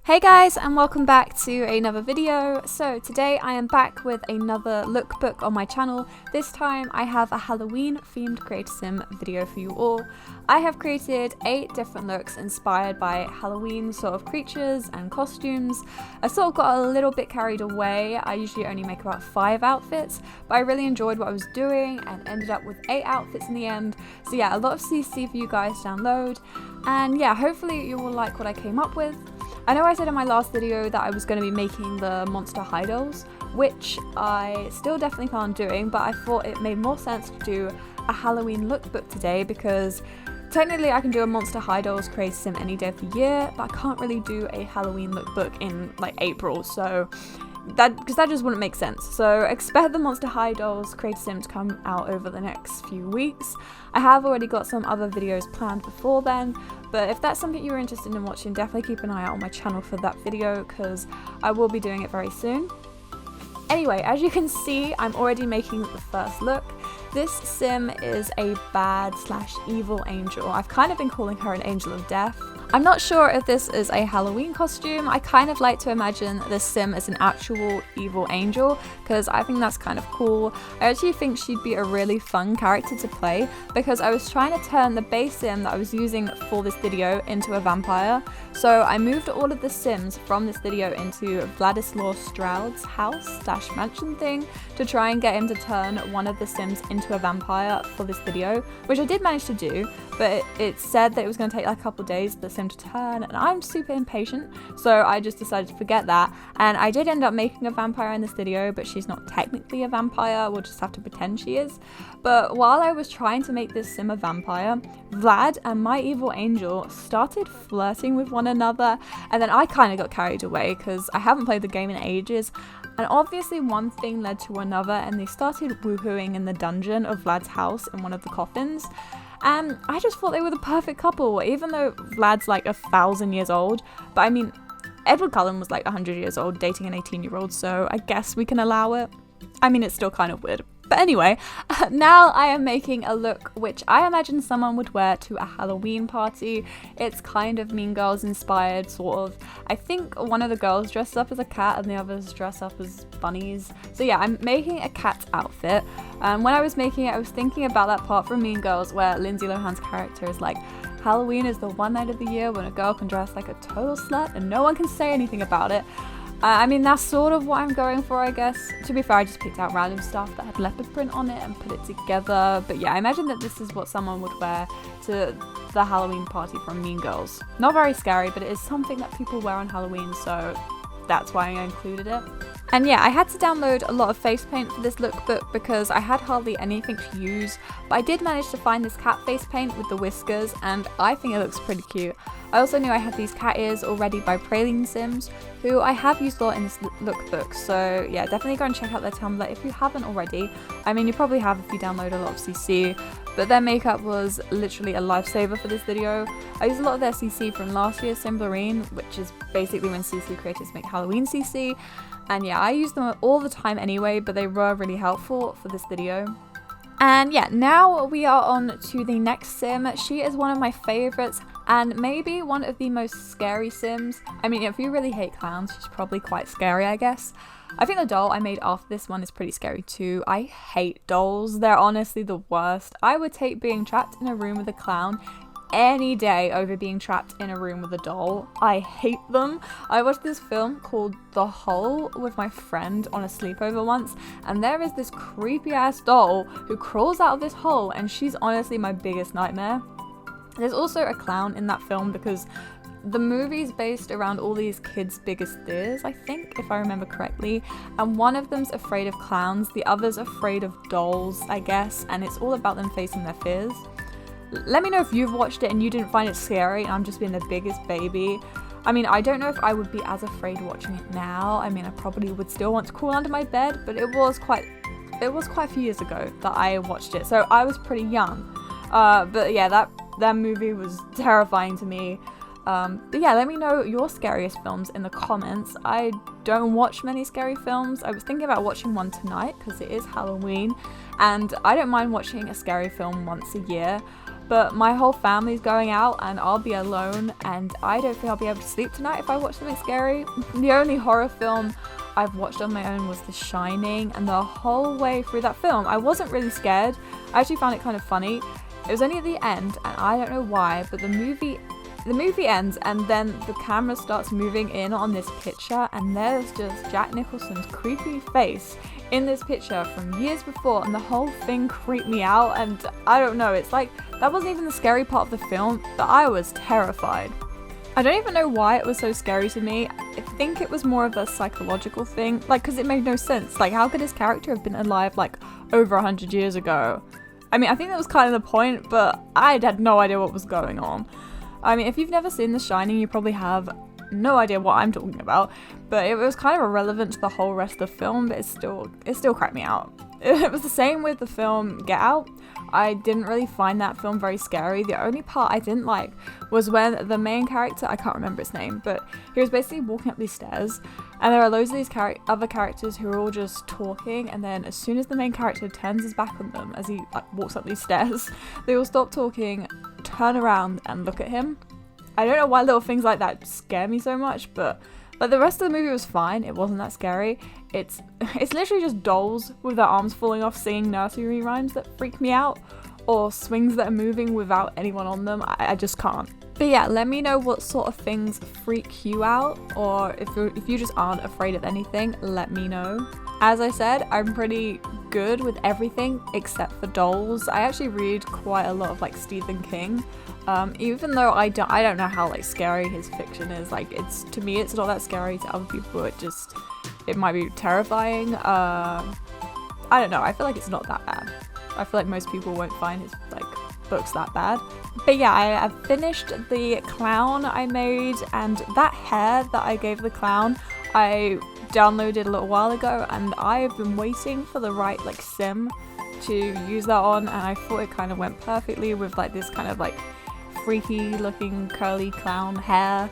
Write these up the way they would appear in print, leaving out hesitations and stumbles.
Hey guys, and welcome back to another video. So today I am back with another lookbook on my channel. This time I have a Halloween themed creator sim video for you all. I have created 8 different looks inspired by Halloween sort of creatures and costumes. I sort of got a little bit carried away. I usually only make about 5 outfits, but I really enjoyed what I was doing and ended up with 8 outfits in the end. So yeah, a lot of CC for you guys to download. And yeah, hopefully you will like what I came up with. I know I said in my last video that I was going to be making the monster high dolls, which I still definitely plan on doing, but I thought it made more sense to do a Halloween lookbook today because technically I can do a monster high dolls creator sim any day of the year, but I can't really do a Halloween lookbook in like April, so that just wouldn't make sense. So expect the monster high dolls creator sim to come out over the next few weeks. I have already got some other videos planned before then, but if that's something you're interested in watching, definitely keep an eye out on my channel for that video because I will be doing it very soon. Anyway, as you can see, I'm already making the first look. This sim is a bad / evil angel. I've kind of been calling her an angel of death. I'm not sure if this is a Halloween costume. I kind of like to imagine this sim as an actual evil angel because I think that's kind of cool. I actually think she'd be a really fun character to play because I was trying to turn the base sim that I was using for this video into a vampire. So I moved all of the sims from this video into Vladislav Stroud's house / mansion thing to try and get him to turn one of the sims into a vampire for this video, which I did manage to do, but it said that it was going to take like a couple days for the sim to turn, and I'm super impatient, so I just decided to forget that. And I did end up making a vampire in this video, but she's not technically a vampire, we'll just have to pretend she is. But while I was trying to make this sim a vampire, Vlad and my evil angel started flirting with one another, and then I kind of got carried away because I haven't played the game in ages, and obviously one thing led to another, and they started woohooing in the dungeon of Vlad's house in one of the coffins. And I just thought they were the perfect couple, even though Vlad's like 1,000 years old. But I mean, Edward Cullen was like 100 years old dating an 18-year-old, so I guess we can allow it. I mean, it's still kind of weird. But anyway, now I am making a look which I imagine someone would wear to a Halloween party. It's kind of Mean Girls inspired, sort of. I think one of the girls dressed up as a cat and the others dress up as bunnies. So yeah, I'm making a cat outfit. When I was making it, I was thinking about that part from Mean Girls where Lindsay Lohan's character is like, Halloween is the one night of the year when a girl can dress like a total slut and no one can say anything about it. I mean, that's sort of what I'm going for, I guess. To be fair, I just picked out random stuff that had leopard print on it and put it together. But yeah, I imagine that this is what someone would wear to the Halloween party from Mean Girls. Not very scary, but it is something that people wear on Halloween, so that's why I included it. And yeah, I had to download a lot of face paint for this lookbook because I had hardly anything to use, but I did manage to find this cat face paint with the whiskers, and I think it looks pretty cute. I also knew I had these cat ears already by Praline Sims, who I have used a lot in this lookbook, so yeah, definitely go and check out their Tumblr if you haven't already. I mean, you probably have if you download a lot of CC, but their makeup was literally a lifesaver for this video. I used a lot of their CC from last year's Simbarine, which is basically when CC creators make Halloween CC, and yeah, I use them all the time anyway, but they were really helpful for this video. And yeah, now we are on to the next sim. She is one of my favourites and maybe one of the most scary sims. I mean, if you really hate clowns, she's probably quite scary, I guess. I think the doll I made after this one is pretty scary too. I hate dolls. They're honestly the worst. I would take being trapped in a room with a clown any day over being trapped in a room with a doll. I hate them. I watched this film called The Hole with my friend on a sleepover once, and there is this creepy ass doll who crawls out of this hole, and she's honestly my biggest nightmare. There's also a clown in that film because the movie's based around all these kids' biggest fears, I think, if I remember correctly, and one of them's afraid of clowns, the other's afraid of dolls, I guess, and it's all about them facing their fears. Let me know if you've watched it and you didn't find it scary and I'm just being the biggest baby. I mean, I don't know if I would be as afraid watching it now. I mean, I probably would still want to crawl under my bed, but it was quite a few years ago that I watched it, so I was pretty young. But yeah, that movie was terrifying to me. But yeah, let me know your scariest films in the comments. I don't watch many scary films. I was thinking about watching one tonight because it is Halloween, and I don't mind watching a scary film once a year. but my whole family's going out and I'll be alone, and I don't think I'll be able to sleep tonight if I watch something scary. The only horror film I've watched on my own was The Shining, and the whole way through that film I wasn't really scared. I actually found it kind of funny. It was only at the end, and I don't know why, but the movie ends and then the camera starts moving in on this picture, and there's just Jack Nicholson's creepy face in this picture from years before, and the whole thing creeped me out. And I don't know, it's like that wasn't even the scary part of the film, but I was terrified. I don't even know why it was so scary to me. I think it was more of a psychological thing, like, because it made no sense. Like, how could his character have been alive like over 100 years ago? I mean, I think that was kind of the point, but I had no idea what was going on. I mean, if you've never seen The Shining, you probably have no idea what I'm talking about, but it was kind of irrelevant to the whole rest of the film, but it still cracked me out. It was the same with the film Get Out. I didn't really find that film very scary. The only part I didn't like was when the main character, I can't remember his name, but he was basically walking up these stairs, and there are loads of these other characters who are all just talking, and then as soon as the main character turns his back on them as he walks up these stairs, they all stop talking, turn around and look at him. I don't know why little things like that scare me so much, but like the rest of the movie was fine. It wasn't that scary. It's literally just dolls with their arms falling off singing nursery rhymes that freak me out, or swings that are moving without anyone on them. I just can't. But yeah, let me know what sort of things freak you out, or if you just aren't afraid of anything, let me know. As I said, I'm pretty good with everything except for dolls. I actually read quite a lot of like Stephen King, even though I don't know how like scary his fiction is. Like, to me it's not that scary. To other people it might be terrifying. I don't know, I feel like it's not that bad. I feel like most people won't find his like books that bad. But yeah, I finished the clown I made, and that hair that I gave the clown I downloaded a little while ago, and I've been waiting for the right like sim to use that on, and I thought it kind of went perfectly with like this kind of like freaky looking curly clown hair.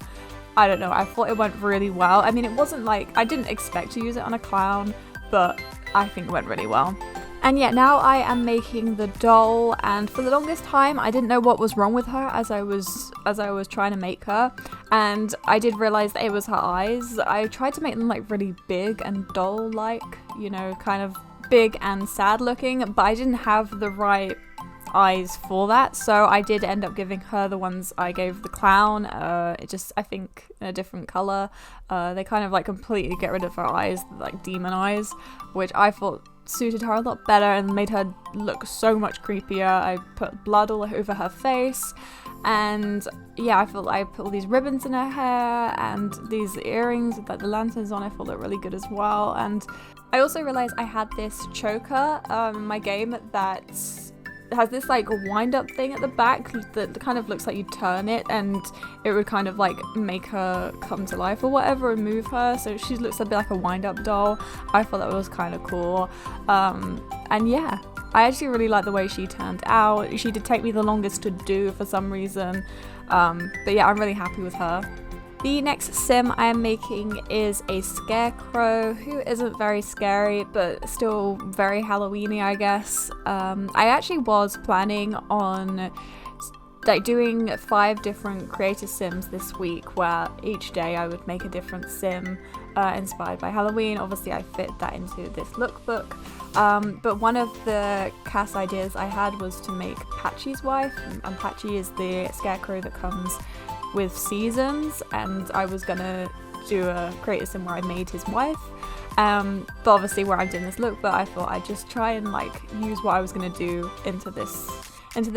I don't know, I thought it went really well. I mean, it wasn't like, I didn't expect to use it on a clown, but I think it went really well. And yeah, now I am making the doll, and for the longest time I didn't know what was wrong with her as I was trying to make her, and I did realize that it was her eyes. I tried to make them like really big and doll-like, you know, kind of big and sad looking, but I didn't have the right eyes for that, so I did end up giving her the ones I gave the clown. I think in a different color. They kind of like completely get rid of her eyes, like demon eyes, which I thought suited her a lot better and made her look so much creepier. I put blood all over her face, and yeah, I put all these ribbons in her hair and these earrings with like the lanterns on. I thought looked really good as well. And I also realized I had this choker in my game that has this like wind up thing at the back that kind of looks like you turn it and it would kind of like make her come to life or whatever and move her, so she looks a bit like a wind up doll. I thought that was kind of cool. And yeah, I actually really like the way she turned out. She did take me the longest to do for some reason, but yeah, I'm really happy with her. The next sim I am making is a Scarecrow who isn't very scary but still very Halloween-y, I guess. I actually was planning on like doing 5 different creator sims this week, where each day I would make a different sim inspired by Halloween. Obviously I fit that into this lookbook, but one of the cast ideas I had was to make Patchy's wife, and Patchy is the Scarecrow that comes with seasons, and I was gonna do a creator sim where I made his wife, but obviously where I'm doing this lookbook, I thought I'd just try and like use what I was gonna do into this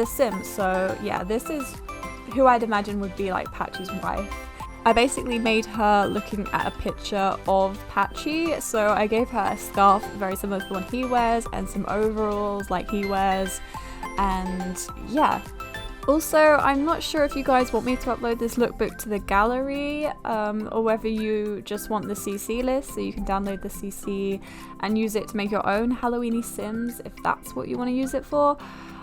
sim. So yeah, this is who I'd imagine would be like Patchy's wife. I basically made her looking at a picture of Patchy, so I gave her a scarf very similar to the one he wears and some overalls like he wears, and yeah. Also, I'm not sure if you guys want me to upload this lookbook to the gallery, or whether you just want the CC list, so you can download the CC and use it to make your own Halloween-y sims, if that's what you want to use it for.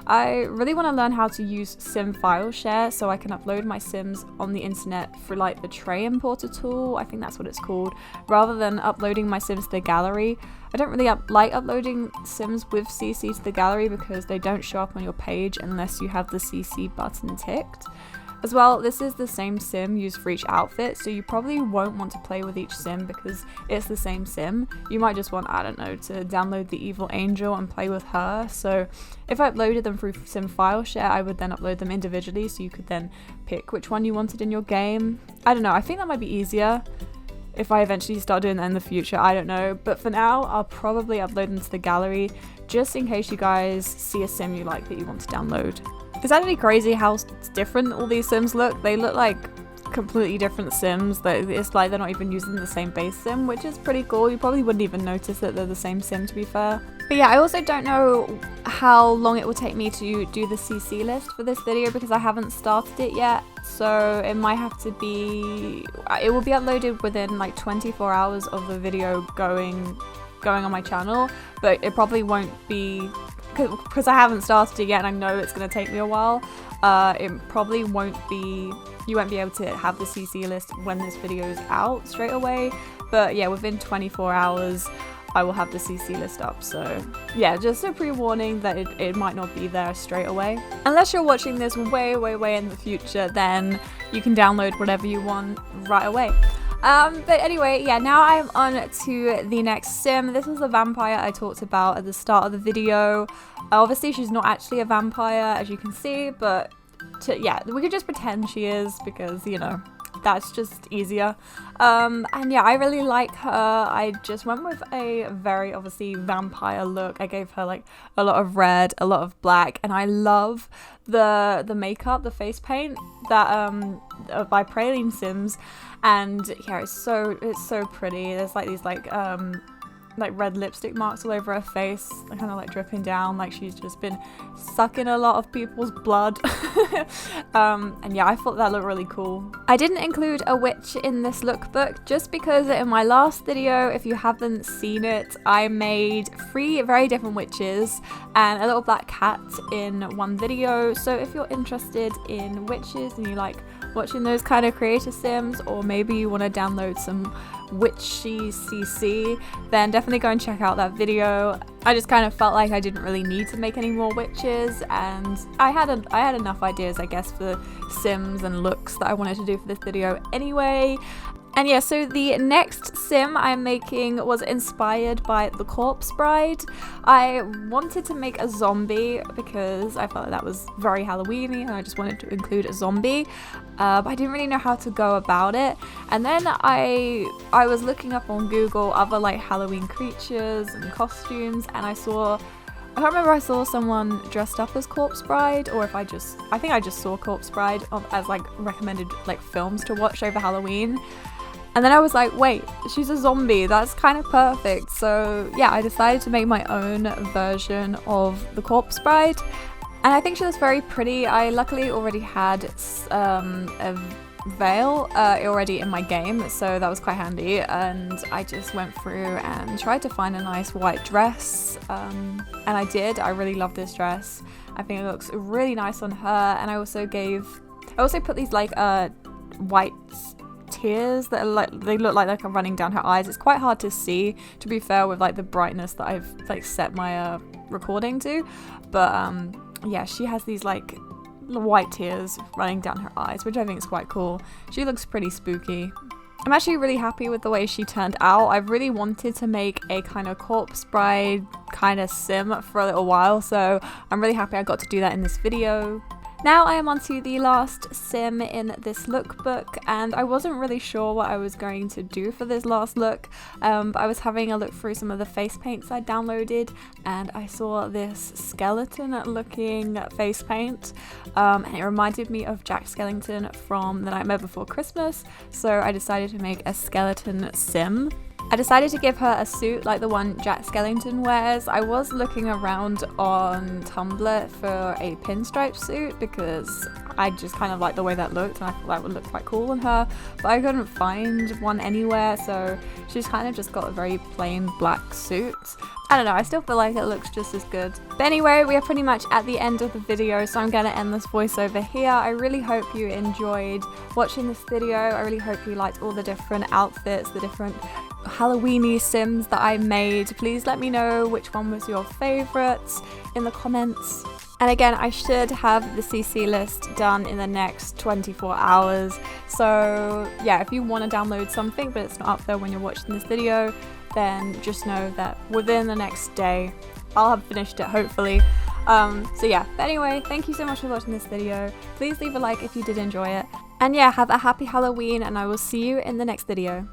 I really want to learn how to use sim file share so I can upload my sims on the internet through like the tray importer tool, I think that's what it's called, rather than uploading my sims to the gallery. I don't really like uploading sims with CC to the gallery because they don't show up on your page unless you have the CC button ticked. As well, this is the same sim used for each outfit, so you probably won't want to play with each sim because it's the same sim. You might just want, I don't know, to download the evil angel and play with her. So if I uploaded them through sim file share, I would then upload them individually so you could then pick which one you wanted in your game. I don't know, I think that might be easier if I eventually start doing that in the future, I don't know. But for now, I'll probably upload them to the gallery just in case you guys see a sim you like that you want to download. It's actually crazy how different all these sims look. They look like completely different sims. It's like they're not even using the same base sim, which is pretty cool. You probably wouldn't even notice that they're the same sim, to be fair. But yeah, I also don't know how long it will take me to do the CC list for this video because I haven't started it yet. So it might have to be, it will be uploaded within like 24 hours of the video going on my channel, but it probably won't be, because I haven't started it yet and I know it's going to take me a while. It probably won't be, you won't be able to have the CC list when this video is out straight away, but yeah, within 24 hours I will have the CC list up. So yeah, just a pre-warning that it might not be there straight away. Unless you're watching this way in the future, then you can download whatever you want right away. But anyway, yeah, now I'm on to the next sim. This is the vampire I talked about at the start of the video. Obviously, she's not actually a vampire, as you can see, but yeah, we could just pretend she is because, you know, that's just easier. And yeah, I really like her. I just went with a very obviously vampire look. I gave her like a lot of red, a lot of black, and I love the makeup, the face paint that by Praline Sims. And yeah, it's so pretty. There's like these like red lipstick marks all over her face, kind of like dripping down, like she's just been sucking a lot of people's blood. And yeah, I thought that looked really cool. I didn't include a witch in this lookbook just because in my last video, if you haven't seen it, I made 3 very different witches and a little black cat in one video. So if you're interested in witches and you like watching those kind of creator sims, or maybe you want to download some witchy CC, then definitely go and check out that video. I just kind of felt like I didn't really need to make any more witches, and I had enough ideas, I guess, for sims and looks that I wanted to do for this video anyway. And yeah, so the next sim I'm making was inspired by The Corpse Bride. I wanted to make a zombie because I felt like that was very Halloween-y and I just wanted to include a zombie. But I didn't really know how to go about it. And then I was looking up on Google other like Halloween creatures and costumes, and I can't remember, I saw someone dressed up as Corpse Bride, or I think I just saw Corpse Bride as like recommended like films to watch over Halloween. And then I was like, wait, she's a zombie, that's kind of perfect. So yeah, I decided to make my own version of the Corpse Bride. And I think she looks very pretty. I luckily already had a veil already in my game, so that was quite handy. And I just went through and tried to find a nice white dress. And I did. I really love this dress. I think it looks really nice on her. And I also put these like white tears that are like, they look like they're running down her eyes. It's quite hard to see, to be fair, with like the brightness that I've like set my recording to, but yeah, she has these like white tears running down her eyes, which I think is quite cool. She looks pretty spooky. I'm actually really happy with the way she turned out. I really wanted to make a kind of Corpse Bride kind of sim for a little while, so I'm really happy I got to do that in this video. Now I am on to the last sim in this lookbook, and I wasn't really sure what I was going to do for this last look, but I was having a look through some of the face paints I downloaded, and I saw this skeleton looking face paint, and it reminded me of Jack Skellington from The Nightmare Before Christmas, so I decided to make a skeleton sim. I decided to give her a suit like the one Jack Skellington wears. I was looking around on Tumblr for a pinstripe suit because I just kind of like the way that looked and I thought that would look quite cool on her, but I couldn't find one anywhere, so she's kind of just got a very plain black suit. I don't know, I still feel like it looks just as good. But anyway, we are pretty much at the end of the video, so I'm gonna end this voiceover here. I really hope you enjoyed watching this video. I really hope you liked all the different outfits, the different Halloweeny Sims that I made. Please let me know which one was your favourites in the comments. And again, I should have the CC list done in the next 24 hours. So yeah, if you want to download something but it's not up there when you're watching this video, then just know that within the next day, I'll have finished it hopefully. So yeah, but anyway, thank you so much for watching this video. Please leave a like if you did enjoy it. And yeah, have a happy Halloween and I will see you in the next video.